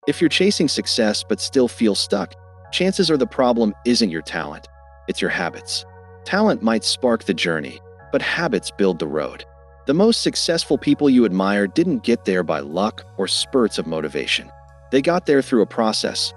If you're chasing success but still feel stuck, chances are the problem isn't your talent, it's your habits. Talent might spark the journey, but habits build the road. The most successful people you admire didn't get there by luck or spurts of motivation. They got there through a process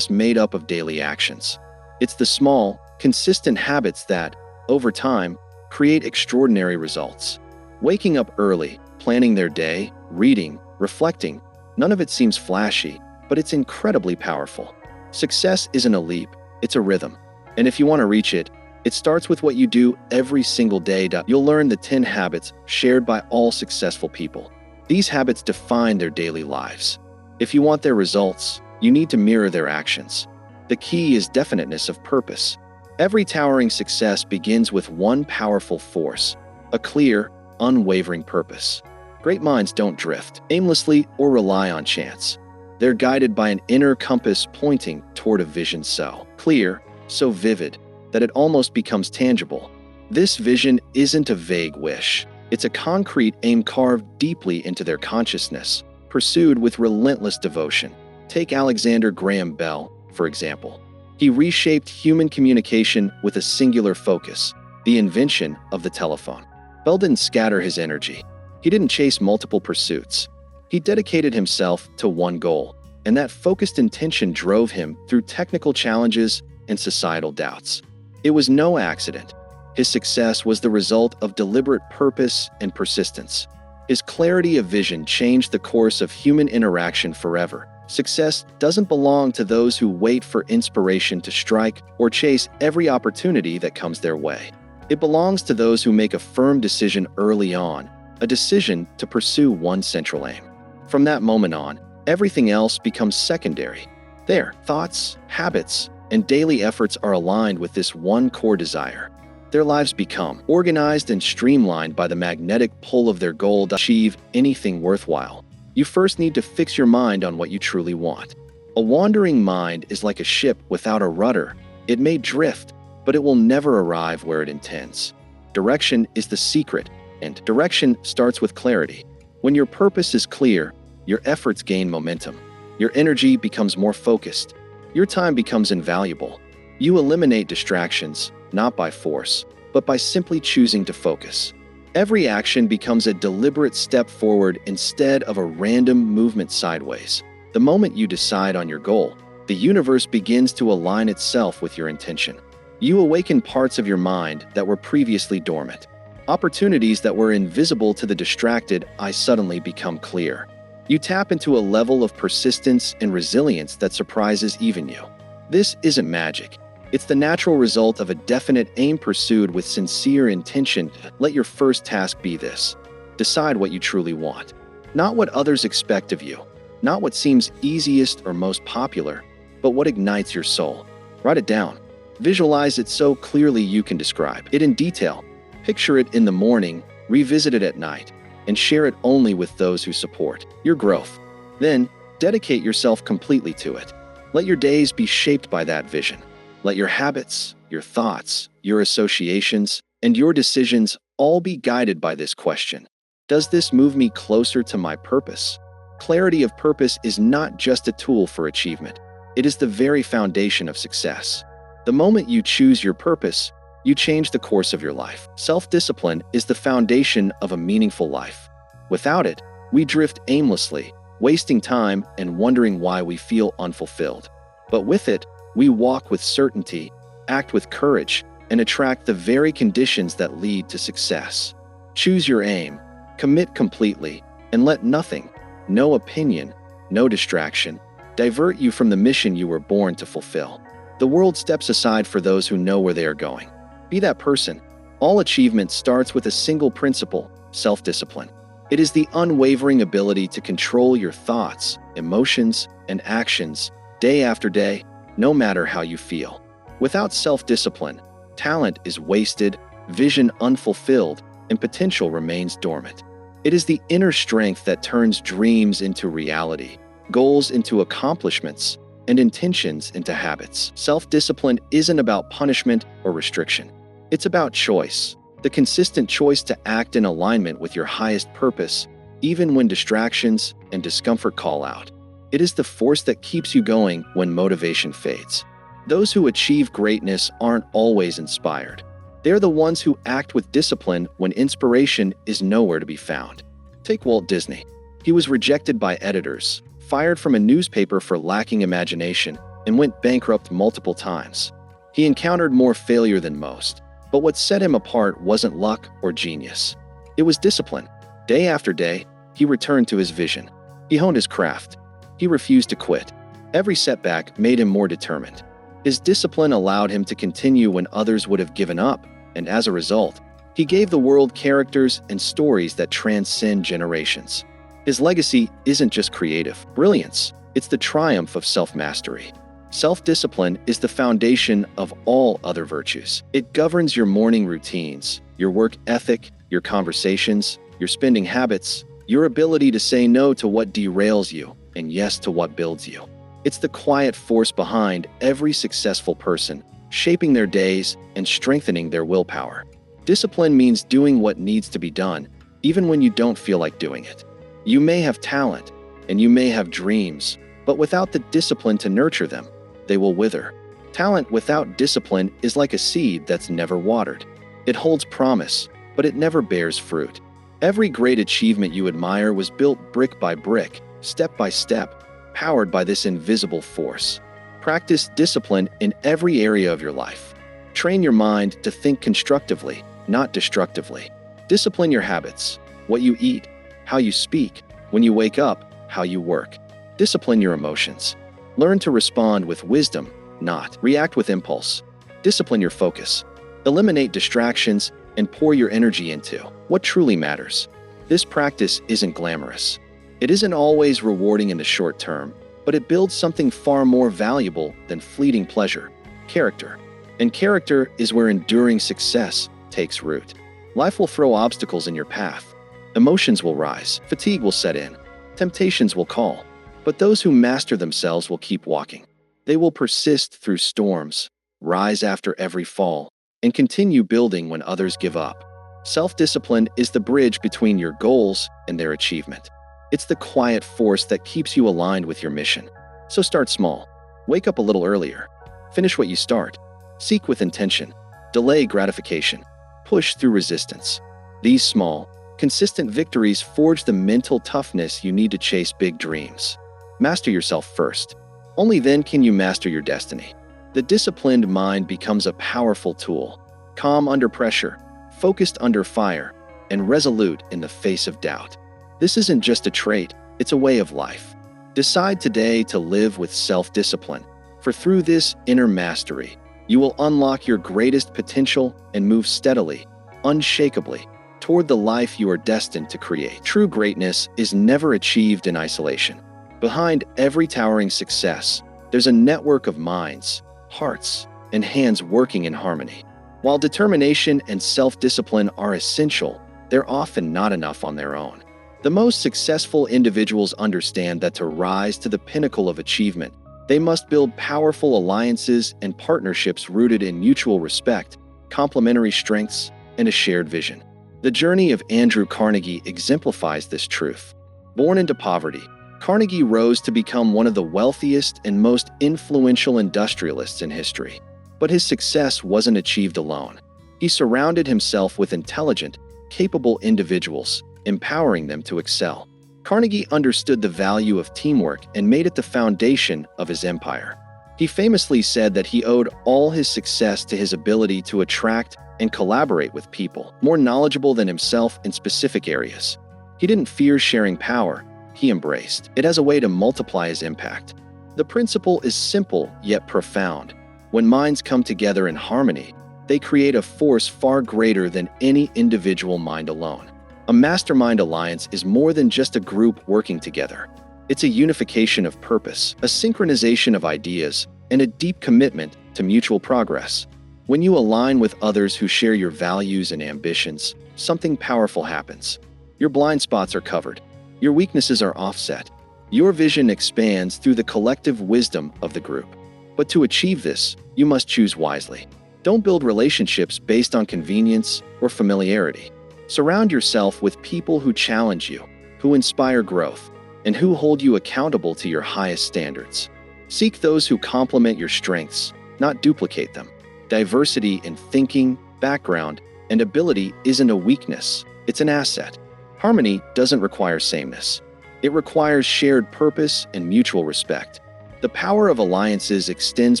made up of daily actions. It's the small, consistent habits that, over time, create extraordinary results. Waking up early, planning their day, reading, reflecting, none of it seems flashy, but it's incredibly powerful. Success isn't a leap, it's a rhythm. And if you want to reach it, it starts with what you do every single day. You'll learn the 10 habits shared by all successful people. These habits define their daily lives. If you want their results, you need to mirror their actions. The key is definiteness of purpose. Every towering success begins with one powerful force, a clear, unwavering purpose. Great minds don't drift aimlessly or rely on chance. They're guided by an inner compass pointing toward a vision so clear, so vivid, that it almost becomes tangible. This vision isn't a vague wish. It's a concrete aim carved deeply into their consciousness, pursued with relentless devotion. Take Alexander Graham Bell, for example. He reshaped human communication with a singular focus, the invention of the telephone. Bell didn't scatter his energy. He didn't chase multiple pursuits. He dedicated himself to one goal, and that focused intention drove him through technical challenges and societal doubts. It was no accident. His success was the result of deliberate purpose and persistence. His clarity of vision changed the course of human interaction forever. Success doesn't belong to those who wait for inspiration to strike or chase every opportunity that comes their way. It belongs to those who make a firm decision early on, a decision to pursue one central aim. From that moment on, everything else becomes secondary. Their thoughts, habits, and daily efforts are aligned with this one core desire. Their lives become organized and streamlined by the magnetic pull of their goal to achieve anything worthwhile. You first need to fix your mind on what you truly want. A wandering mind is like a ship without a rudder. It may drift, but it will never arrive where it intends. Direction is the secret, and direction starts with clarity. When your purpose is clear, your efforts gain momentum. Your energy becomes more focused. Your time becomes invaluable. You eliminate distractions, not by force, but by simply choosing to focus. Every action becomes a deliberate step forward instead of a random movement sideways. The moment you decide on your goal, the universe begins to align itself with your intention. You awaken parts of your mind that were previously dormant. Opportunities that were invisible to the distracted eye suddenly become clear. You tap into a level of persistence and resilience that surprises even you. This isn't magic. It's the natural result of a definite aim pursued with sincere intention. Let your first task be this. Decide what you truly want. Not what others expect of you. Not what seems easiest or most popular, but what ignites your soul. Write it down. Visualize it so clearly you can describe it in detail. Picture it in the morning, revisit it at night, and share it only with those who support your growth. Then, dedicate yourself completely to it. Let your days be shaped by that vision. Let your habits, your thoughts, your associations, and your decisions all be guided by this question. Does this move me closer to my purpose? Clarity of purpose is not just a tool for achievement. It is the very foundation of success. The moment you choose your purpose, you change the course of your life. Self-discipline is the foundation of a meaningful life. Without it, we drift aimlessly, wasting time and wondering why we feel unfulfilled. But with it, we walk with certainty, act with courage, and attract the very conditions that lead to success. Choose your aim, commit completely, and let nothing, no opinion, no distraction, divert you from the mission you were born to fulfill. The world steps aside for those who know where they are going. Be that person. All achievement starts with a single principle, self-discipline. It is the unwavering ability to control your thoughts, emotions, and actions day after day, no matter how you feel. Without self-discipline, talent is wasted, vision unfulfilled, and potential remains dormant. It is the inner strength that turns dreams into reality, goals into accomplishments, and intentions into habits. Self-discipline isn't about punishment or restriction. It's about choice, the consistent choice to act in alignment with your highest purpose, even when distractions and discomfort call out. It is the force that keeps you going when motivation fades. Those who achieve greatness aren't always inspired. They're the ones who act with discipline when inspiration is nowhere to be found. Take Walt Disney. He was rejected by editors, fired from a newspaper for lacking imagination, and went bankrupt multiple times. He encountered more failure than most, but what set him apart wasn't luck or genius. It was discipline. Day after day, he returned to his vision. He honed his craft. He refused to quit. Every setback made him more determined. His discipline allowed him to continue when others would have given up, and as a result, he gave the world characters and stories that transcend generations. His legacy isn't just creative brilliance, it's the triumph of self-mastery. Self-discipline is the foundation of all other virtues. It governs your morning routines, your work ethic, your conversations, your spending habits, your ability to say no to what derails you and yes to what builds you. It's the quiet force behind every successful person, shaping their days and strengthening their willpower. Discipline means doing what needs to be done, even when you don't feel like doing it. You may have talent, and you may have dreams, but without the discipline to nurture them, they will wither. Talent without discipline is like a seed that's never watered. It holds promise, but it never bears fruit. Every great achievement you admire was built brick by brick, step by step, powered by this invisible force. Practice discipline in every area of your life. Train your mind to think constructively, not destructively. Discipline your habits, what you eat, how you speak, when you wake up, how you work. Discipline your emotions. Learn to respond with wisdom, not react with impulse. Discipline your focus. Eliminate distractions and pour your energy into what truly matters. This practice isn't glamorous. It isn't always rewarding in the short term, but it builds something far more valuable than fleeting pleasure: character. And character is where enduring success takes root. Life will throw obstacles in your path. Emotions will rise, fatigue will set in, temptations will call. But those who master themselves will keep walking. They will persist through storms, rise after every fall, and continue building when others give up. Self-discipline is the bridge between your goals and their achievement. It's the quiet force that keeps you aligned with your mission. So start small. Wake up a little earlier. Finish what you start. Seek with intention. Delay gratification. Push through resistance. These small, consistent victories forge the mental toughness you need to chase big dreams. Master yourself first. Only then can you master your destiny. The disciplined mind becomes a powerful tool, calm under pressure, focused under fire, and resolute in the face of doubt. This isn't just a trait, it's a way of life. Decide today to live with self-discipline, for through this inner mastery, you will unlock your greatest potential and move steadily, unshakably, toward the life you are destined to create. True greatness is never achieved in isolation. Behind every towering success, there's a network of minds, hearts, and hands working in harmony. While determination and self-discipline are essential, they're often not enough on their own. The most successful individuals understand that to rise to the pinnacle of achievement, they must build powerful alliances and partnerships rooted in mutual respect, complementary strengths, and a shared vision. The journey of Andrew Carnegie exemplifies this truth. Born into poverty, Carnegie rose to become one of the wealthiest and most influential industrialists in history. But his success wasn't achieved alone. He surrounded himself with intelligent, capable individuals, empowering them to excel. Carnegie understood the value of teamwork and made it the foundation of his empire. He famously said that he owed all his success to his ability to attract and collaborate with people more knowledgeable than himself in specific areas. He didn't fear sharing power. He embraced it as a way to multiply his impact. The principle is simple yet profound. When minds come together in harmony, they create a force far greater than any individual mind alone. A mastermind alliance is more than just a group working together. It's a unification of purpose, a synchronization of ideas, and a deep commitment to mutual progress. When you align with others who share your values and ambitions, something powerful happens. Your blind spots are covered. Your weaknesses are offset. Your vision expands through the collective wisdom of the group. But to achieve this, you must choose wisely. Don't build relationships based on convenience or familiarity. Surround yourself with people who challenge you, who inspire growth, and who hold you accountable to your highest standards. Seek those who complement your strengths, not duplicate them. Diversity in thinking, background, and ability isn't a weakness, it's an asset. Harmony doesn't require sameness. It requires shared purpose and mutual respect. The power of alliances extends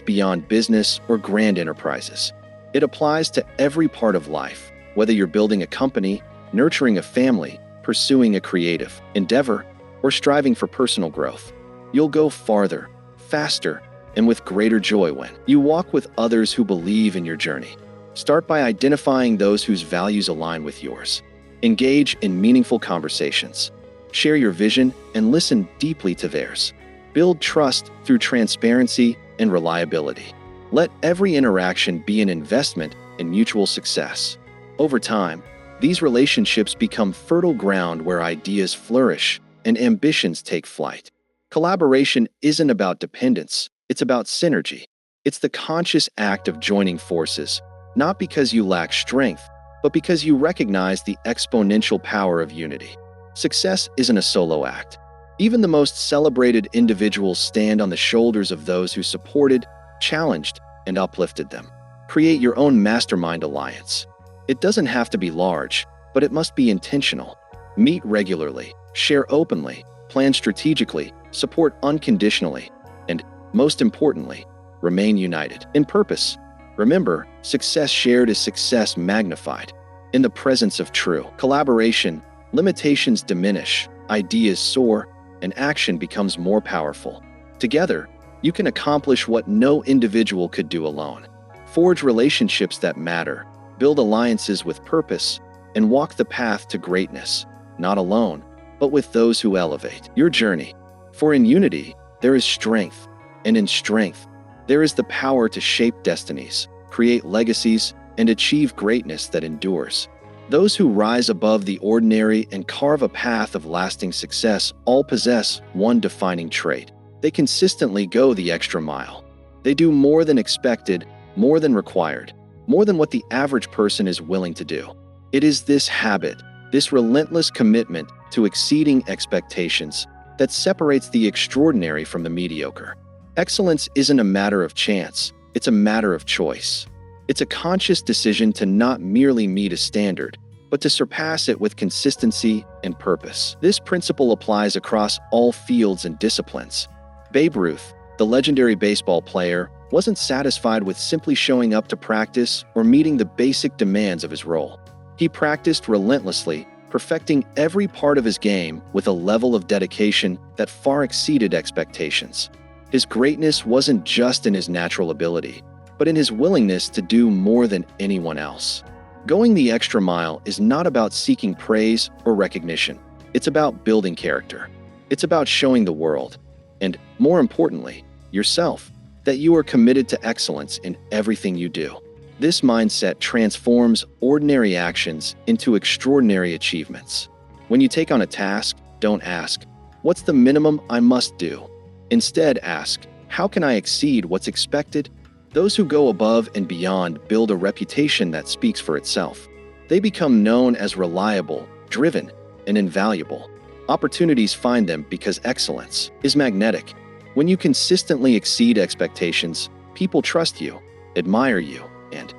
beyond business or grand enterprises. It applies to every part of life, whether you're building a company, nurturing a family, pursuing a creative endeavor, or striving for personal growth. You'll go farther, faster, and with greater joy when you walk with others who believe in your journey. Start by identifying those whose values align with yours. Engage in meaningful conversations. Share your vision and listen deeply to theirs. Build trust through transparency and reliability. Let every interaction be an investment in mutual success. Over time, these relationships become fertile ground where ideas flourish and ambitions take flight. Collaboration isn't about dependence, it's about synergy. It's the conscious act of joining forces, not because you lack strength, but because you recognize the exponential power of unity. Success isn't a solo act. Even the most celebrated individuals stand on the shoulders of those who supported, challenged, and uplifted them. Create your own mastermind alliance. It doesn't have to be large, but it must be intentional. Meet regularly, share openly, plan strategically, support unconditionally, and, most importantly, remain united in purpose. Remember, success shared is success magnified. In the presence of true collaboration, limitations diminish, ideas soar, and action becomes more powerful. Together, you can accomplish what no individual could do alone. Forge relationships that matter, build alliances with purpose, and walk the path to greatness, not alone, but with those who elevate your journey. For in unity, there is strength, and in strength, there is the power to shape destinies, create legacies, and achieve greatness that endures. Those who rise above the ordinary and carve a path of lasting success all possess one defining trait. They consistently go the extra mile. They do more than expected, more than required, more than what the average person is willing to do. It is this habit, this relentless commitment to exceeding expectations, that separates the extraordinary from the mediocre. Excellence isn't a matter of chance, it's a matter of choice. It's a conscious decision to not merely meet a standard, but to surpass it with consistency and purpose. This principle applies across all fields and disciplines. Babe Ruth, the legendary baseball player, wasn't satisfied with simply showing up to practice or meeting the basic demands of his role. He practiced relentlessly, perfecting every part of his game with a level of dedication that far exceeded expectations. His greatness wasn't just in his natural ability, but in his willingness to do more than anyone else. Going the extra mile is not about seeking praise or recognition. It's about building character. It's about showing the world, and more importantly, yourself, that you are committed to excellence in everything you do. This mindset transforms ordinary actions into extraordinary achievements. When you take on a task, don't ask, "What's the minimum I must do?" Instead, ask, "How can I exceed what's expected?" Those who go above and beyond build a reputation that speaks for itself. They become known as reliable, driven, and invaluable. Opportunities find them because excellence is magnetic. When you consistently exceed expectations, people trust you, admire you, and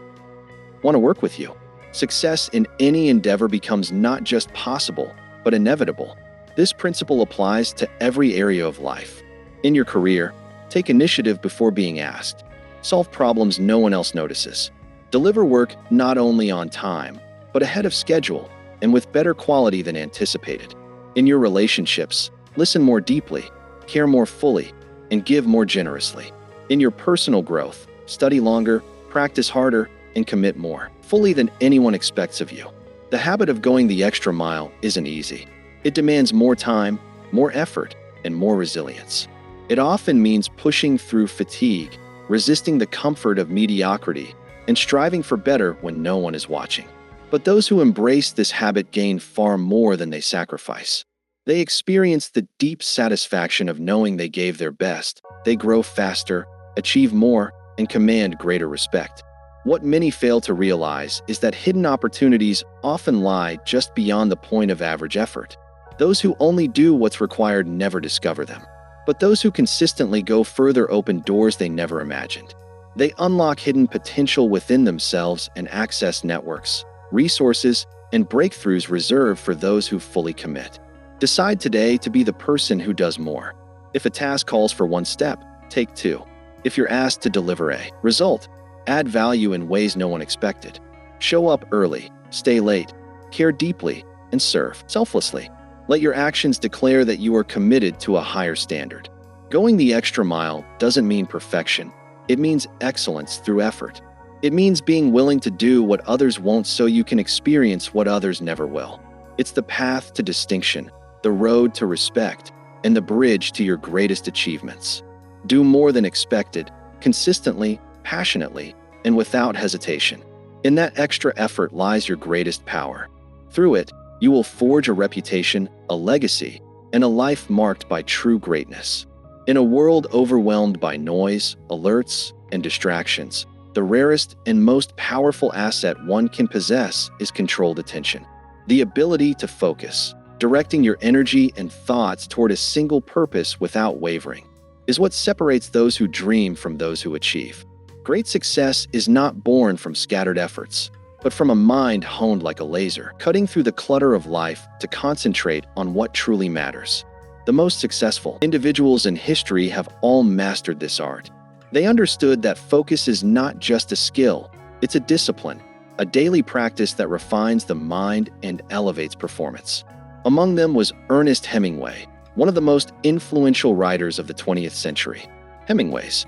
want to work with you. Success in any endeavor becomes not just possible, but inevitable. This principle applies to every area of life. In your career, take initiative before being asked. Solve problems no one else notices. Deliver work not only on time, but ahead of schedule and with better quality than anticipated. In your relationships, listen more deeply, care more fully, and give more generously. In your personal growth, study longer, practice harder, and commit more fully than anyone expects of you. The habit of going the extra mile isn't easy. It demands more time, more effort, and more resilience. It often means pushing through fatigue, resisting the comfort of mediocrity, and striving for better when no one is watching. But those who embrace this habit gain far more than they sacrifice. They experience the deep satisfaction of knowing they gave their best. They grow faster, achieve more, and command greater respect. What many fail to realize is that hidden opportunities often lie just beyond the point of average effort. Those who only do what's required never discover them. But those who consistently go further open doors they never imagined. They unlock hidden potential within themselves and access networks, resources, and breakthroughs reserved for those who fully commit. Decide today to be the person who does more. If a task calls for one step, take two. If you're asked to deliver a result, add value in ways no one expected. Show up early, stay late, care deeply, and serve selflessly. Let your actions declare that you are committed to a higher standard. Going the extra mile doesn't mean perfection. It means excellence through effort. It means being willing to do what others won't so you can experience what others never will. It's the path to distinction, the road to respect, and the bridge to your greatest achievements. Do more than expected, consistently, passionately, and without hesitation. In that extra effort lies your greatest power. Through it, you will forge a reputation, a legacy, and a life marked by true greatness. In a world overwhelmed by noise, alerts, and distractions, the rarest and most powerful asset one can possess is controlled attention. The ability to focus, directing your energy and thoughts toward a single purpose without wavering, is what separates those who dream from those who achieve. Great success is not born from scattered efforts, but from a mind honed like a laser, cutting through the clutter of life to concentrate on what truly matters. The most successful individuals in history have all mastered this art. They understood that focus is not just a skill, it's a discipline, a daily practice that refines the mind and elevates performance. Among them was Ernest Hemingway, one of the most influential writers of the 20th century. Hemingway's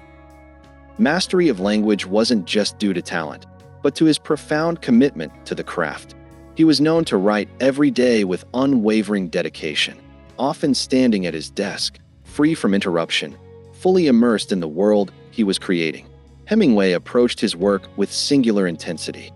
mastery of language wasn't just due to talent, but to his profound commitment to the craft. He was known to write every day with unwavering dedication, often standing at his desk, free from interruption, fully immersed in the world he was creating. Hemingway approached his work with singular intensity.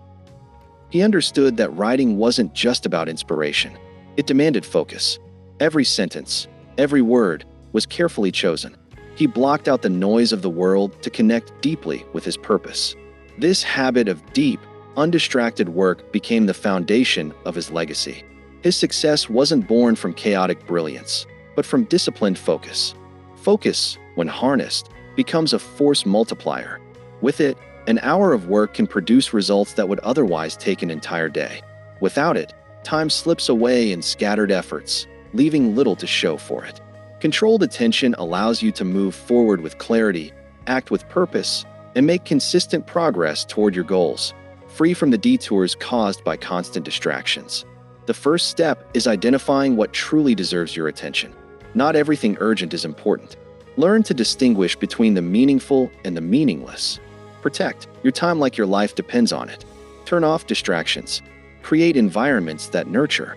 He understood that writing wasn't just about inspiration. It demanded focus. Every sentence, every word, was carefully chosen. He blocked out the noise of the world to connect deeply with his purpose. This habit of deep, undistracted work became the foundation of his legacy. His success wasn't born from chaotic brilliance, but from disciplined focus. Focus, when harnessed, becomes a force multiplier. With it, an hour of work can produce results that would otherwise take an entire day. Without it, time slips away in scattered efforts, leaving little to show for it. Controlled attention allows you to move forward with clarity, act with purpose, and make consistent progress toward your goals, free from the detours caused by constant distractions. The first step is identifying what truly deserves your attention. Not everything urgent is important. Learn to distinguish between the meaningful and the meaningless. Protect your time like your life depends on it. Turn off distractions. Create environments that nurture.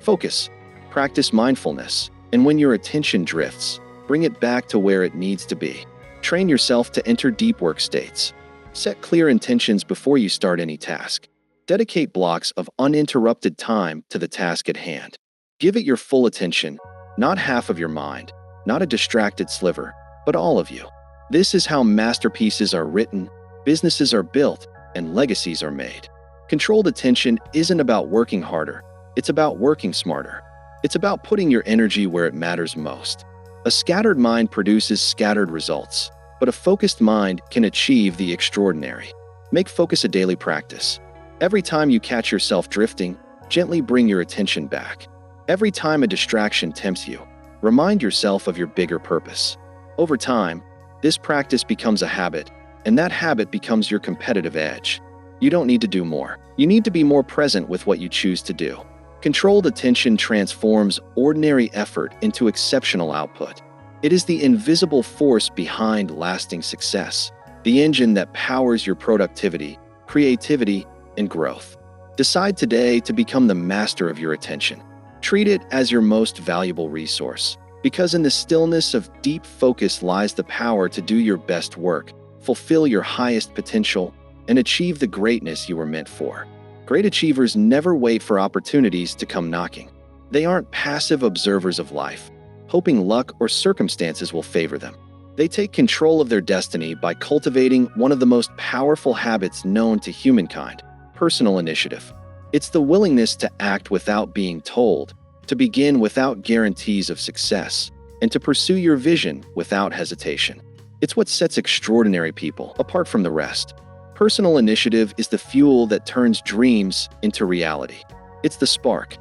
Focus. Practice mindfulness. And when your attention drifts, bring it back to where it needs to be. Train yourself to enter deep work states. Set clear intentions before you start any task. Dedicate blocks of uninterrupted time to the task at hand. Give it your full attention, not half of your mind, not a distracted sliver, but all of you. This is how masterpieces are written, businesses are built, and legacies are made. Controlled attention isn't about working harder, it's about working smarter. It's about putting your energy where it matters most. A scattered mind produces scattered results, but a focused mind can achieve the extraordinary. Make focus a daily practice. Every time you catch yourself drifting, gently bring your attention back. Every time a distraction tempts you, remind yourself of your bigger purpose. Over time, this practice becomes a habit, and that habit becomes your competitive edge. You don't need to do more. You need to be more present with what you choose to do. Controlled attention transforms ordinary effort into exceptional output. It is the invisible force behind lasting success, the engine that powers your productivity, creativity, and growth. Decide today to become the master of your attention. Treat it as your most valuable resource, because in the stillness of deep focus lies the power to do your best work, fulfill your highest potential, and achieve the greatness you were meant for. Great achievers never wait for opportunities to come knocking. They aren't passive observers of life, hoping luck or circumstances will favor them. They take control of their destiny by cultivating one of the most powerful habits known to humankind: personal initiative. It's the willingness to act without being told, to begin without guarantees of success, and to pursue your vision without hesitation. It's what sets extraordinary people apart from the rest. Personal initiative is the fuel that turns dreams into reality. It's the spark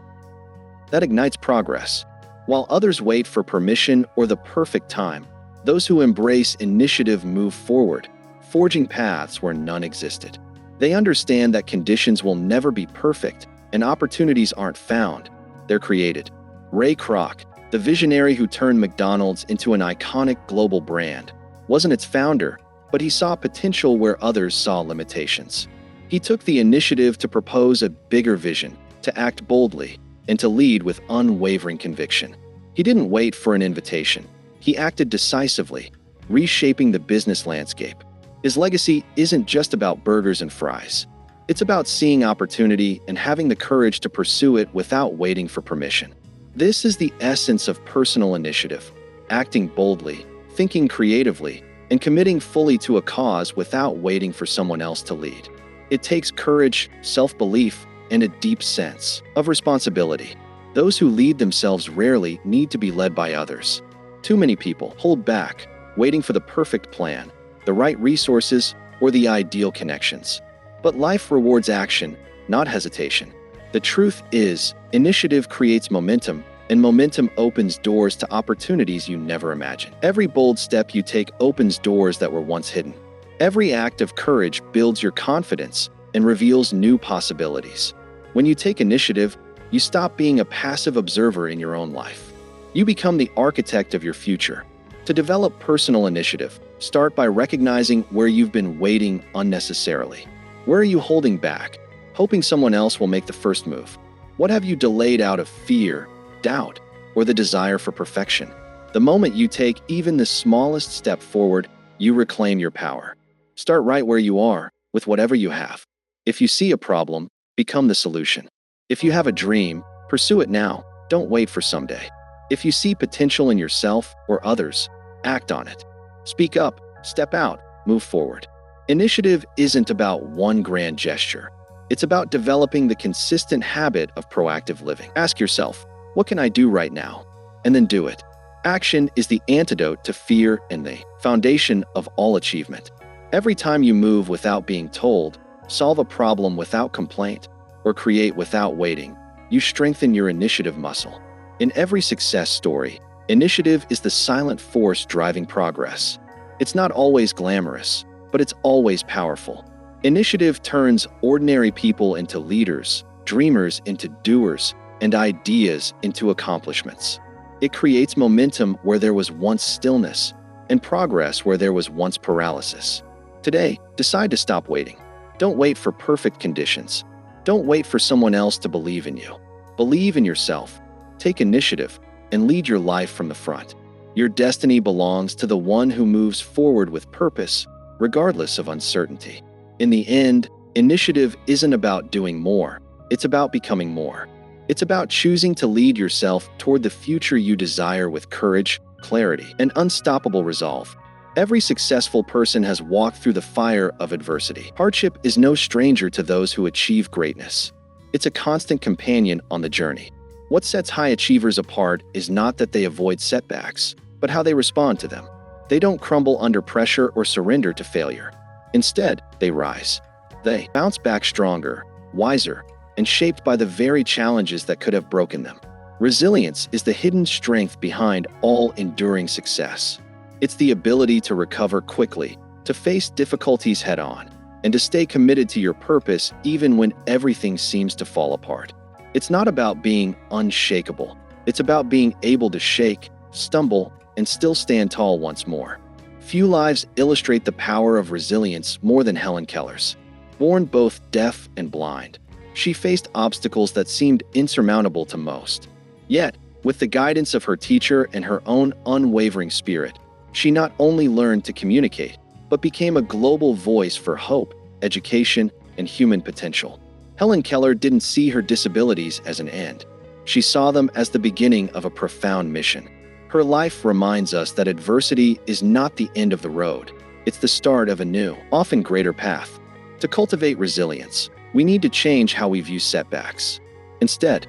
that ignites progress. While others wait for permission or the perfect time, those who embrace initiative move forward, forging paths where none existed. They understand that conditions will never be perfect, and opportunities aren't found, they're created. Ray Kroc, the visionary who turned McDonald's into an iconic global brand, wasn't its founder, but he saw potential where others saw limitations. He took the initiative to propose a bigger vision, to act boldly, and to lead with unwavering conviction. He didn't wait for an invitation. He acted decisively, reshaping the business landscape. His legacy isn't just about burgers and fries. It's about seeing opportunity and having the courage to pursue it without waiting for permission. This is the essence of personal initiative: acting boldly, thinking creatively, and committing fully to a cause without waiting for someone else to lead. It takes courage, self-belief, and a deep sense of responsibility. Those who lead themselves rarely need to be led by others. Too many people hold back, waiting for the perfect plan, the right resources, or the ideal connections. But life rewards action, not hesitation. The truth is, initiative creates momentum, and momentum opens doors to opportunities you never imagined. Every bold step you take opens doors that were once hidden. Every act of courage builds your confidence and reveals new possibilities. When you take initiative, you stop being a passive observer in your own life. You become the architect of your future. To develop personal initiative, start by recognizing where you've been waiting unnecessarily. Where are you holding back, hoping someone else will make the first move? What have you delayed out of fear, doubt, or the desire for perfection? The moment you take even the smallest step forward, you reclaim your power. Start right where you are, with whatever you have. If you see a problem, become the solution. If you have a dream, pursue it now. Don't wait for someday. If you see potential in yourself or others, act on it. Speak up, step out, move forward. Initiative isn't about one grand gesture. It's about developing the consistent habit of proactive living. Ask yourself, what can I do right now? And then do it. Action is the antidote to fear and the foundation of all achievement. Every time you move without being told, solve a problem without complaint, or create without waiting, you strengthen your initiative muscle. In every success story, initiative is the silent force driving progress. It's not always glamorous, but it's always powerful. Initiative turns ordinary people into leaders, dreamers into doers, and ideas into accomplishments. It creates momentum where there was once stillness, and progress where there was once paralysis. Today, decide to stop waiting. Don't wait for perfect conditions. Don't wait for someone else to believe in you. Believe in yourself. Take initiative and lead your life from the front. Your destiny belongs to the one who moves forward with purpose, regardless of uncertainty. In the end, initiative isn't about doing more. It's about becoming more. It's about choosing to lead yourself toward the future you desire with courage, clarity, and unstoppable resolve. Every successful person has walked through the fire of adversity. Hardship is no stranger to those who achieve greatness. It's a constant companion on the journey. What sets high achievers apart is not that they avoid setbacks, but how they respond to them. They don't crumble under pressure or surrender to failure. Instead, they rise. They bounce back stronger, wiser, and shaped by the very challenges that could have broken them. Resilience is the hidden strength behind all enduring success. It's the ability to recover quickly, to face difficulties head-on, and to stay committed to your purpose even when everything seems to fall apart. It's not about being unshakable. It's about being able to shake, stumble, and still stand tall once more. Few lives illustrate the power of resilience more than Helen Keller's. Born both deaf and blind, she faced obstacles that seemed insurmountable to most. Yet, with the guidance of her teacher and her own unwavering spirit, she not only learned to communicate, but became a global voice for hope, education, and human potential. Helen Keller didn't see her disabilities as an end. She saw them as the beginning of a profound mission. Her life reminds us that adversity is not the end of the road. It's the start of a new, often greater path. To cultivate resilience, we need to change how we view setbacks. Instead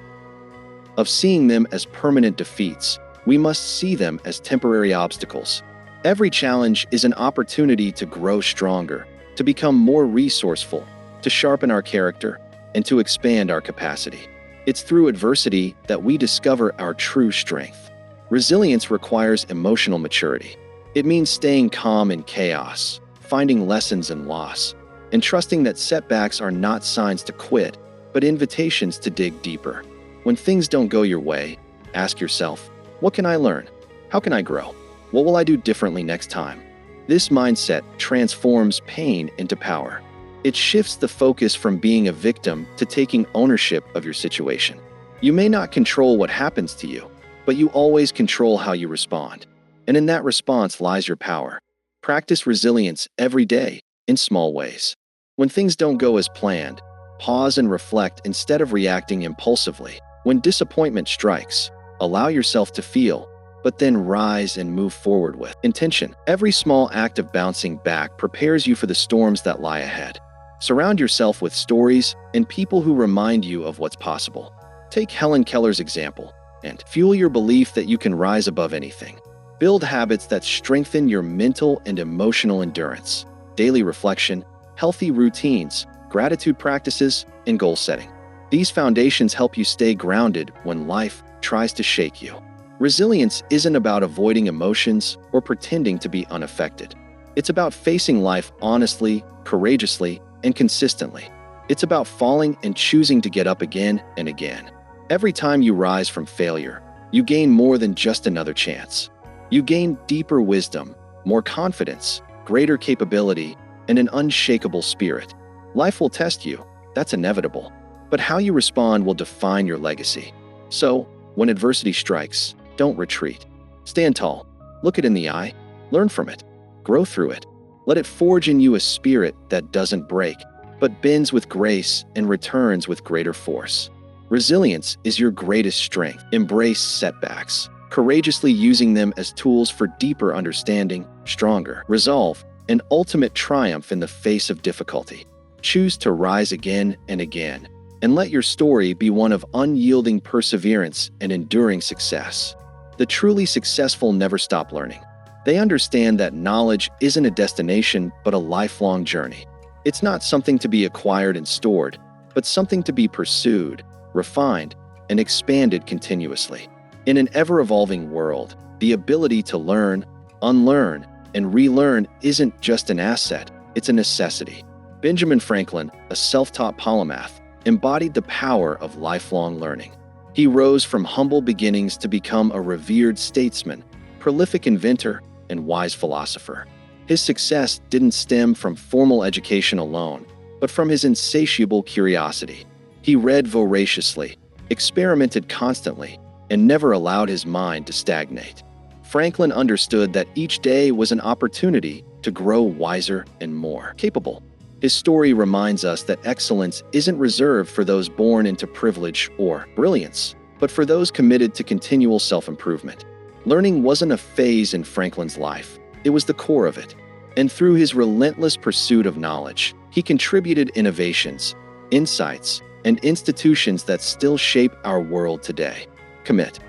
of seeing them as permanent defeats, we must see them as temporary obstacles. Every challenge is an opportunity to grow stronger, to become more resourceful, to sharpen our character, and to expand our capacity. It's through adversity that we discover our true strength. Resilience requires emotional maturity. It means staying calm in chaos, finding lessons in loss, and trusting that setbacks are not signs to quit, but invitations to dig deeper. When things don't go your way, ask yourself, what can I learn? How can I grow? What will I do differently next time? This mindset transforms pain into power. It shifts the focus from being a victim to taking ownership of your situation. You may not control what happens to you, but you always control how you respond. And in that response lies your power. Practice resilience every day in small ways. When things don't go as planned, pause and reflect instead of reacting impulsively. When disappointment strikes, allow yourself to feel, but then rise and move forward with intention. Every small act of bouncing back prepares you for the storms that lie ahead. Surround yourself with stories and people who remind you of what's possible. Take Helen Keller's example and fuel your belief that you can rise above anything. Build habits that strengthen your mental and emotional endurance. Daily reflection, healthy routines, gratitude practices, and goal setting. These foundations help you stay grounded when life tries to shake you. Resilience isn't about avoiding emotions or pretending to be unaffected. It's about facing life honestly, courageously, and consistently. It's about falling and choosing to get up again and again. Every time you rise from failure, you gain more than just another chance. You gain deeper wisdom, more confidence, greater capability, and an unshakable spirit. Life will test you, that's inevitable, but how you respond will define your legacy. So, when adversity strikes, don't retreat. Stand tall, look it in the eye, learn from it, grow through it. Let it forge in you a spirit that doesn't break, but bends with grace and returns with greater force. Resilience is your greatest strength. Embrace setbacks, courageously using them as tools for deeper understanding, stronger resolve, and ultimate triumph in the face of difficulty. Choose to rise again and again, and let your story be one of unyielding perseverance and enduring success. The truly successful never stop learning. They understand that knowledge isn't a destination but a lifelong journey. It's not something to be acquired and stored, but something to be pursued, refined, and expanded continuously. In an ever-evolving world, the ability to learn, unlearn, and relearn isn't just an asset, it's a necessity. Benjamin Franklin, a self-taught polymath, embodied the power of lifelong learning. He rose from humble beginnings to become a revered statesman, prolific inventor, and wise philosopher. His success didn't stem from formal education alone, but from his insatiable curiosity. He read voraciously, experimented constantly, and never allowed his mind to stagnate. Franklin understood that each day was an opportunity to grow wiser and more capable. His story reminds us that excellence isn't reserved for those born into privilege or brilliance, but for those committed to continual self-improvement. Learning wasn't a phase in Franklin's life, it was the core of it. And through his relentless pursuit of knowledge, he contributed innovations, insights, and institutions that still shape our world today. Commit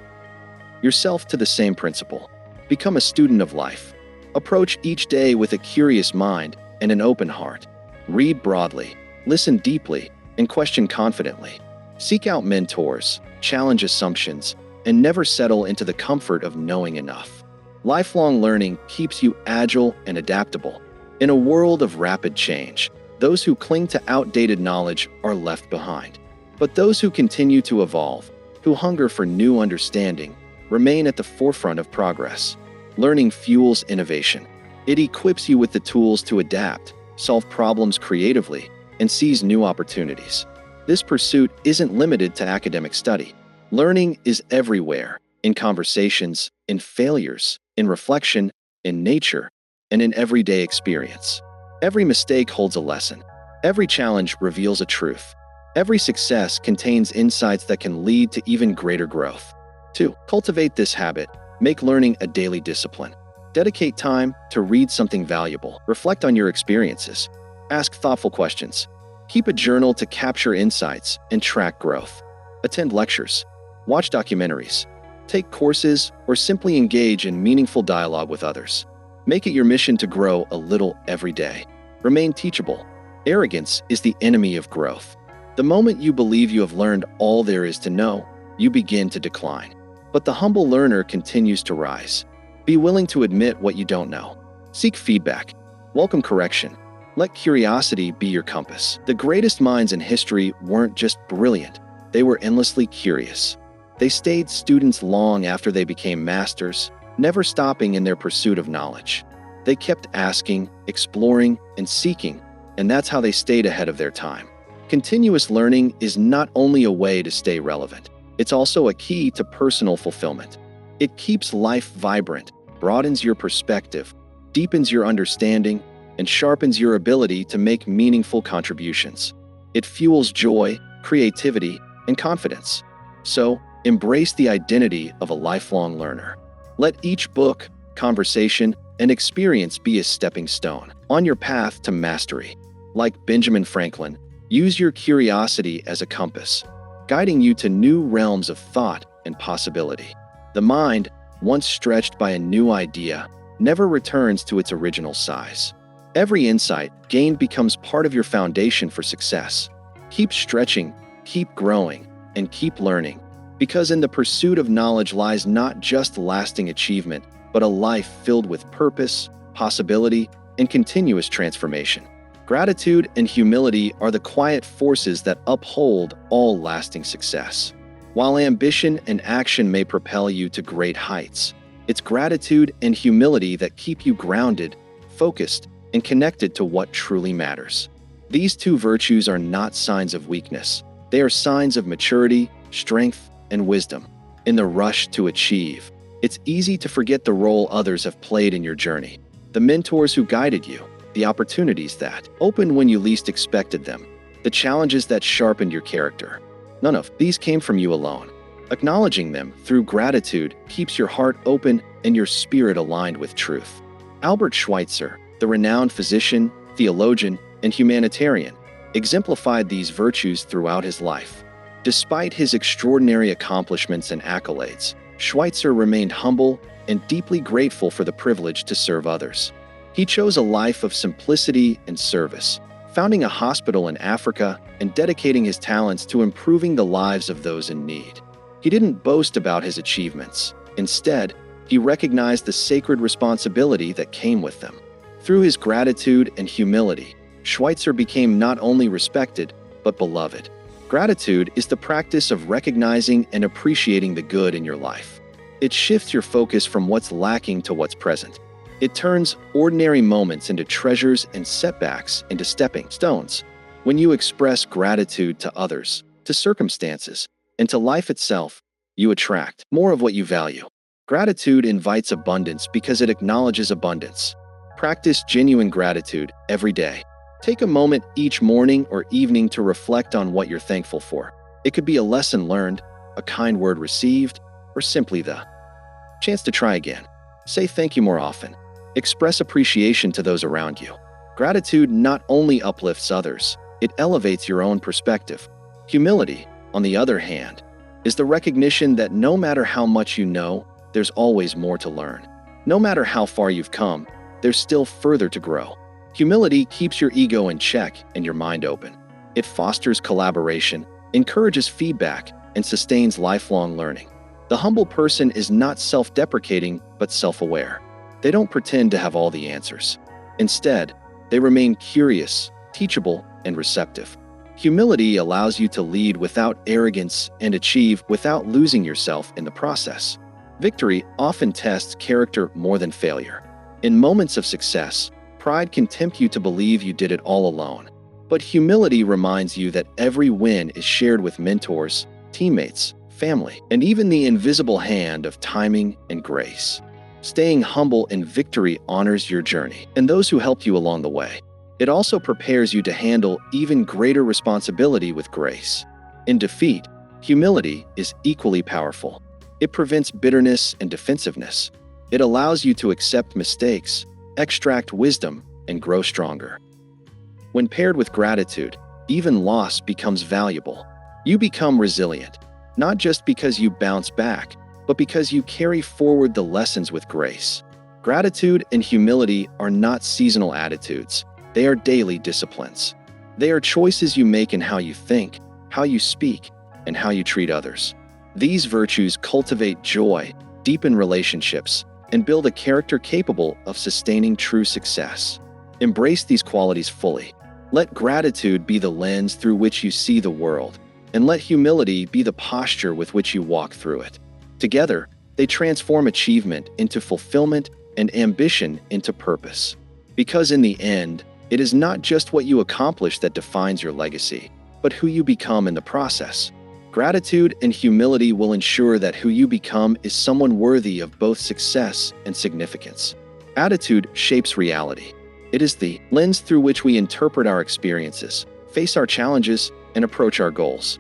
yourself to the same principle. Become a student of life. Approach each day with a curious mind and an open heart. Read broadly, listen deeply, and question confidently. Seek out mentors, challenge assumptions, and never settle into the comfort of knowing enough. Lifelong learning keeps you agile and adaptable. In a world of rapid change, those who cling to outdated knowledge are left behind. But those who continue to evolve, who hunger for new understanding, remain at the forefront of progress. Learning fuels innovation. It equips you with the tools to adapt, solve problems creatively, and seize new opportunities. This pursuit isn't limited to academic study. Learning is everywhere, in conversations, in failures, in reflection, in nature, and in everyday experience. Every mistake holds a lesson. Every challenge reveals a truth. Every success contains insights that can lead to even greater growth. 2. Cultivate this habit. Make learning a daily discipline. Dedicate time to read something valuable. Reflect on your experiences. Ask thoughtful questions. Keep a journal to capture insights and track growth. Attend lectures. Watch documentaries, take courses, or simply engage in meaningful dialogue with others. Make it your mission to grow a little every day. Remain teachable. Arrogance is the enemy of growth. The moment you believe you have learned all there is to know, you begin to decline. But the humble learner continues to rise. Be willing to admit what you don't know. Seek feedback. Welcome correction. Let curiosity be your compass. The greatest minds in history weren't just brilliant, they were endlessly curious. They stayed students long after they became masters, never stopping in their pursuit of knowledge. They kept asking, exploring, and seeking, and that's how they stayed ahead of their time. Continuous learning is not only a way to stay relevant, it's also a key to personal fulfillment. It keeps life vibrant, broadens your perspective, deepens your understanding, and sharpens your ability to make meaningful contributions. It fuels joy, creativity, and confidence. So, embrace the identity of a lifelong learner. Let each book, conversation, and experience be a stepping stone on your path to mastery. Like Benjamin Franklin, use your curiosity as a compass, guiding you to new realms of thought and possibility. The mind, once stretched by a new idea, never returns to its original size. Every insight gained becomes part of your foundation for success. Keep stretching, keep growing, and keep learning, because in the pursuit of knowledge lies not just lasting achievement, but a life filled with purpose, possibility, and continuous transformation. Gratitude and humility are the quiet forces that uphold all lasting success. While ambition and action may propel you to great heights, it's gratitude and humility that keep you grounded, focused, and connected to what truly matters. These two virtues are not signs of weakness. They are signs of maturity, strength, and wisdom. In the rush to achieve, it's easy to forget the role others have played in your journey. The mentors who guided you, the opportunities that opened when you least expected them, the challenges that sharpened your character. None of these came from you alone. Acknowledging them through gratitude keeps your heart open and your spirit aligned with truth. Albert Schweitzer, the renowned physician, theologian, and humanitarian, exemplified these virtues throughout his life. Despite his extraordinary accomplishments and accolades, Schweitzer remained humble and deeply grateful for the privilege to serve others. He chose a life of simplicity and service, founding a hospital in Africa and dedicating his talents to improving the lives of those in need. He didn't boast about his achievements. Instead, he recognized the sacred responsibility that came with them. Through his gratitude and humility, Schweitzer became not only respected, but beloved. Gratitude is the practice of recognizing and appreciating the good in your life. It shifts your focus from what's lacking to what's present. It turns ordinary moments into treasures and setbacks into stepping stones. When you express gratitude to others, to circumstances, and to life itself, you attract more of what you value. Gratitude invites abundance because it acknowledges abundance. Practice genuine gratitude every day. Take a moment each morning or evening to reflect on what you're thankful for. It could be a lesson learned, a kind word received, or simply the chance to try again. Say thank you more often. Express appreciation to those around you. Gratitude not only uplifts others, it elevates your own perspective. Humility, on the other hand, is the recognition that no matter how much you know, there's always more to learn. No matter how far you've come, there's still further to grow. Humility keeps your ego in check and your mind open. It fosters collaboration, encourages feedback, and sustains lifelong learning. The humble person is not self-deprecating, but self-aware. They don't pretend to have all the answers. Instead, they remain curious, teachable, and receptive. Humility allows you to lead without arrogance and achieve without losing yourself in the process. Victory often tests character more than failure. In moments of success, pride can tempt you to believe you did it all alone. But humility reminds you that every win is shared with mentors, teammates, family, and even the invisible hand of timing and grace. Staying humble in victory honors your journey and those who helped you along the way. It also prepares you to handle even greater responsibility with grace. In defeat, humility is equally powerful. It prevents bitterness and defensiveness. It allows you to accept mistakes, extract wisdom, and grow stronger. When paired with gratitude, even loss becomes valuable. You become resilient, not just because you bounce back, but because you carry forward the lessons with grace. Gratitude and humility are not seasonal attitudes. They are daily disciplines. They are choices you make in how you think, how you speak, and how you treat others. These virtues cultivate joy, deepen relationships, and build a character capable of sustaining true success. Embrace these qualities fully. Let gratitude be the lens through which you see the world, and let humility be the posture with which you walk through it. Together, they transform achievement into fulfillment and ambition into purpose. Because in the end, it is not just what you accomplish that defines your legacy, but who you become in the process. Gratitude and humility will ensure that who you become is someone worthy of both success and significance. Attitude shapes reality. It is the lens through which we interpret our experiences, face our challenges, and approach our goals.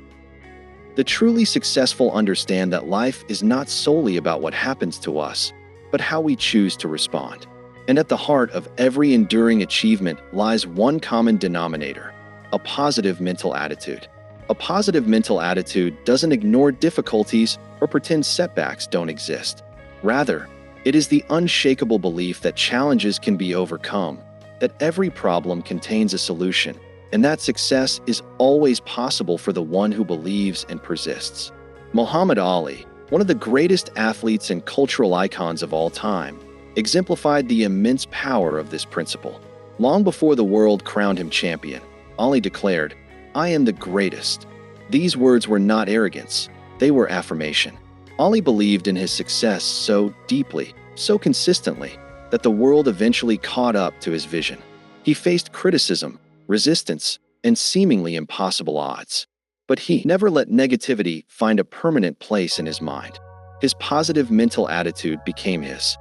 The truly successful understand that life is not solely about what happens to us, but how we choose to respond. And at the heart of every enduring achievement lies one common denominator: a positive mental attitude. A positive mental attitude doesn't ignore difficulties or pretend setbacks don't exist. Rather, it is the unshakable belief that challenges can be overcome, that every problem contains a solution, and that success is always possible for the one who believes and persists. Muhammad Ali, one of the greatest athletes and cultural icons of all time, exemplified the immense power of this principle. Long before the world crowned him champion, Ali declared, "I am the greatest." These words were not arrogance, they were affirmation. Ali believed in his success so deeply, so consistently, that the world eventually caught up to his vision. He faced criticism, resistance, and seemingly impossible odds. But he never let negativity find a permanent place in his mind. His positive mental attitude became his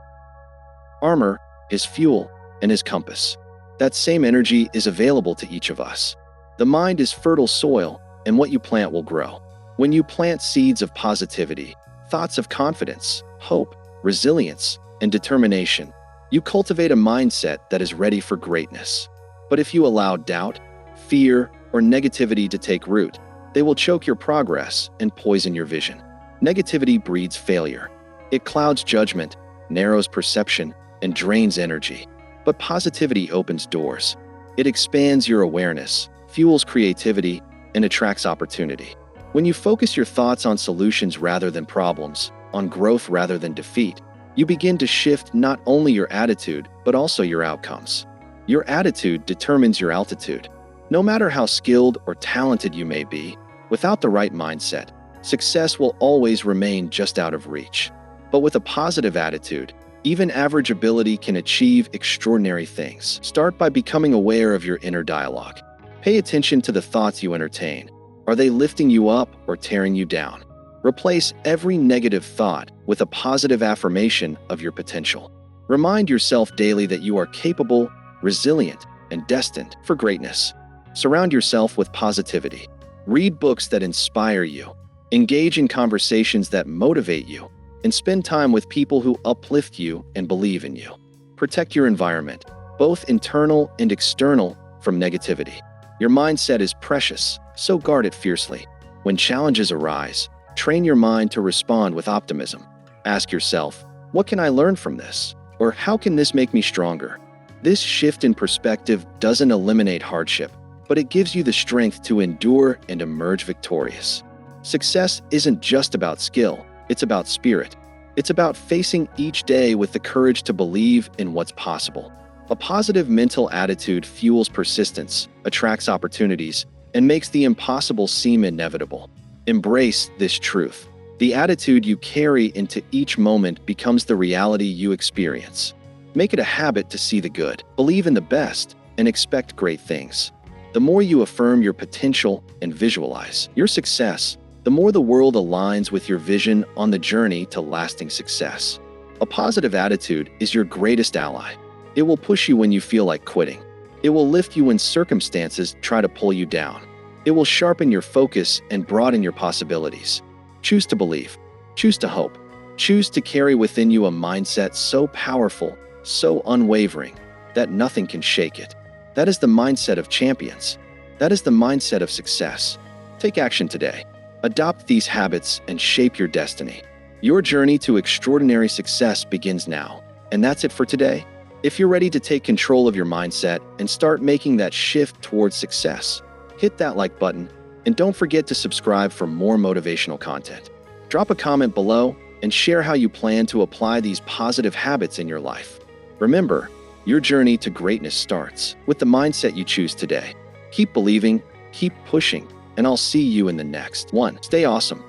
armor, his fuel, and his compass. That same energy is available to each of us. The mind is fertile soil, and what you plant will grow. When you plant seeds of positivity, thoughts of confidence, hope, resilience, and determination, you cultivate a mindset that is ready for greatness. But if you allow doubt, fear, or negativity to take root, they will choke your progress and poison your vision. Negativity breeds failure. It clouds judgment, narrows perception, and drains energy. But positivity opens doors. It expands your awareness, fuels creativity, and attracts opportunity. When you focus your thoughts on solutions rather than problems, on growth rather than defeat, you begin to shift not only your attitude, but also your outcomes. Your attitude determines your altitude. No matter how skilled or talented you may be, without the right mindset, success will always remain just out of reach. But with a positive attitude, even average ability can achieve extraordinary things. Start by becoming aware of your inner dialogue. Pay attention to the thoughts you entertain. Are they lifting you up or tearing you down? Replace every negative thought with a positive affirmation of your potential. Remind yourself daily that you are capable, resilient, and destined for greatness. Surround yourself with positivity. Read books that inspire you. Engage in conversations that motivate you. And spend time with people who uplift you and believe in you. Protect your environment, both internal and external, from negativity. Your mindset is precious, so guard it fiercely. When challenges arise, train your mind to respond with optimism. Ask yourself, what can I learn from this? Or how can this make me stronger? This shift in perspective doesn't eliminate hardship, but it gives you the strength to endure and emerge victorious. Success isn't just about skill, it's about spirit. It's about facing each day with the courage to believe in what's possible. A positive mental attitude fuels persistence, attracts opportunities, and makes the impossible seem inevitable. Embrace this truth. The attitude you carry into each moment becomes the reality you experience. Make it a habit to see the good, believe in the best, and expect great things. The more you affirm your potential and visualize your success, the more the world aligns with your vision on the journey to lasting success. A positive attitude is your greatest ally. It will push you when you feel like quitting. It will lift you when circumstances try to pull you down. It will sharpen your focus and broaden your possibilities. Choose to believe. Choose to hope. Choose to carry within you a mindset so powerful, so unwavering, that nothing can shake it. That is the mindset of champions. That is the mindset of success. Take action today. Adopt these habits and shape your destiny. Your journey to extraordinary success begins now. And that's it for today. If you're ready to take control of your mindset and start making that shift towards success, hit that like button and don't forget to subscribe for more motivational content. Drop a comment below and share how you plan to apply these positive habits in your life. Remember, your journey to greatness starts with the mindset you choose today. Keep believing, keep pushing, and I'll see you in the next one. Stay awesome.